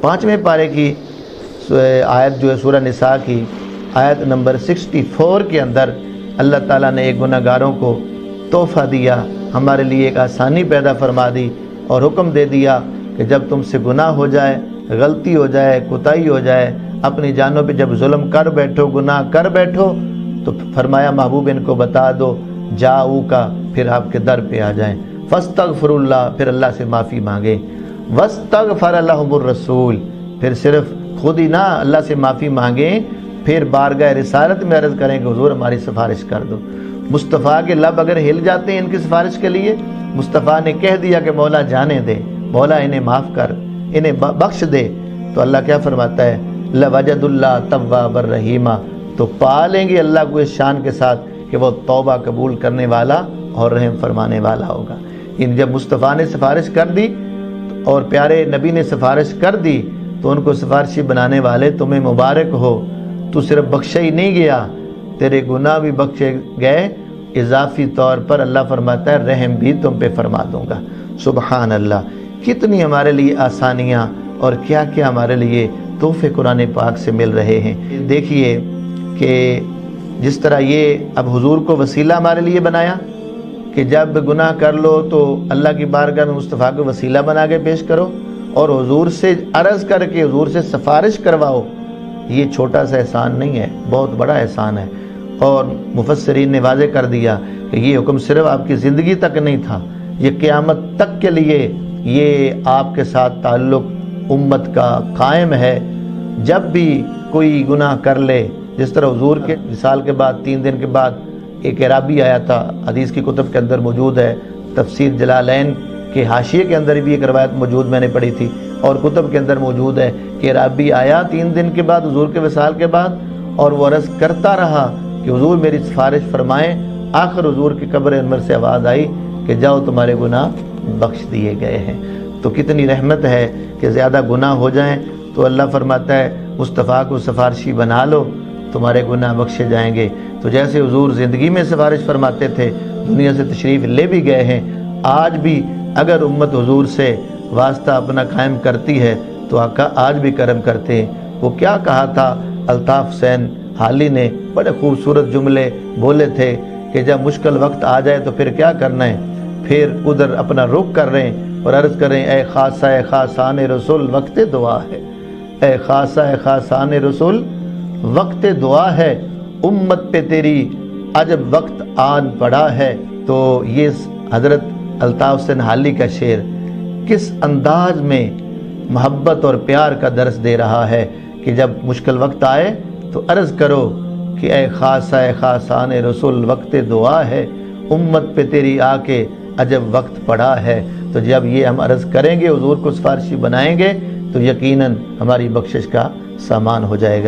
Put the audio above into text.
5वें पारे की आयत जो है सूरह निसा की आयत नंबर 64 के अंदर अल्लाह ताला ने एक गुनाहगारों को तोहफ़ा दिया, हमारे लिए एक आसानी पैदा फरमा दी और हुक्म दे दिया कि जब तुमसे गुनाह हो जाए, गलती हो जाए, कोताही हो जाए, अपनी जानों पे जब जुल्म कर बैठो, गुनाह कर बैठो, तो फरमाया महबूब इनको बता दो जाऊ का, फिर आपके दर पे आ जाएं, फस्तगफिरुल्लाह, फिर अल्लाह से माफ़ी मांगे, वस्तगफर लहुमुर रसूल, फिर सिर्फ खुद ही ना अल्लाह से माफ़ी मांगें, फिर बारगाह रिसालत में अर्ज़ करें कि हुजूर हमारी सिफारिश कर दो। मुस्तफ़ा के लब अगर हिल जाते हैं इनकी सिफारिश के लिए, मुस्तफ़ा ने कह दिया कि मौला जाने दे, मौला इन्हें माफ़ कर, इन्हें बख्श दे, तो अल्लाह क्या फरमाता है, लवजदुल्लाह तव्वाबर रहीमा, तो पा लेंगे अल्लाह को इस शान के साथ कि वो तौबा कबूल करने वाला और रहम फरमाने वाला होगा। इन जब मुस्तफ़ा ने सिफारिश कर दी और प्यारे नबी ने सिफारिश कर दी तो उनको सिफारिशी बनाने वाले तुम्हें मुबारक हो, तू सिर्फ बख्शा ही नहीं गया, तेरे गुनाह भी बख्शे गए, इजाफी तौर पर अल्लाह फरमाता है रहम भी तुम पे फरमा दूंगा। सुबहान अल्लाह, कितनी हमारे लिए आसानियाँ और क्या क्या हमारे लिए तोहफे कुरान पाक से मिल रहे हैं। देखिए कि जिस तरह ये अब हुजूर को वसीला हमारे लिए बनाया कि जब गुनाह कर लो तो अल्लाह की बारगाह में मुस्तफ़ा को वसीला बना के पेश करो और हुजूर से अर्ज़ करके हुजूर से सिफारिश करवाओ। ये छोटा सा एहसान नहीं है, बहुत बड़ा एहसान है। और मुफस्सिरीन ने वाज़े कर दिया कि ये हुक्म सिर्फ आपकी ज़िंदगी तक नहीं था, ये क़यामत तक के लिए ये आपके साथ ताल्लुक़ उम्मत का कायम है। जब भी कोई गुनाह कर ले, जिस तरह हुजूर के विसाल के बाद 3 दिन के बाद एक अराबी आया था, हदीस की कुतुब के अंदर मौजूद है, तफसीर जलालैन के हाशिए के अंदर भी एक रवायत मौजूद, मैंने पढ़ी थी और कुतुब के अंदर मौजूद है कि अराबी आया 3 दिन के बाद हुजूर के विसाल के बाद और वो अर्ज़ करता रहा कि हुजूर मेरी सिफारिश फरमाएं। आखिर हुजूर की कब्र अनवर से आवाज़ आई कि जाओ तुम्हारे गुनाह बख्श दिए गए हैं। तो कितनी रहमत है कि ज़्यादा गुनाह हो जाएं तो अल्लाह फरमाता है मुस्तफ़ा को सिफारिशी बना लो, तुम्हारे गुनाह बख्शे जाएंगे। तो जैसे हुजूर ज़िंदगी में सिफारिश फरमाते थे, दुनिया से तशरीफ़ ले भी गए हैं, आज भी अगर उम्मत हुजूर से वास्ता अपना कायम करती है तो आका आज भी करम करते हैं। वो क्या कहा था अल्ताफ़ हुसैन हाली ने, बड़े खूबसूरत जुमले बोले थे कि जब मुश्किल वक्त आ जाए तो फिर क्या करना है, फिर उधर अपना रुख कर रहे हैं और अर्ज़ करें ए खासा ए खासान रसूल वक्त दुआ है, ए खासा ए खासान रसूल वक्त दुआ है, उम्मत पे तेरी अजब वक्त आन पड़ा है। तो ये हज़रत अल्ताफ़ हुसैन हाली का शेर किस अंदाज में मोहब्बत और प्यार का दर्स दे रहा है कि जब मुश्किल वक्त आए तो अर्ज़ करो कि ए खासान रसूल वक्त दुआ है, उम्मत पे तेरी आके अजब वक्त पड़ा है। तो जब ये हम अर्ज़ करेंगे, हुजूर को सिफारिशी बनाएंगे, तो यकीनन हमारी बख्शिश का सामान हो जाएगा।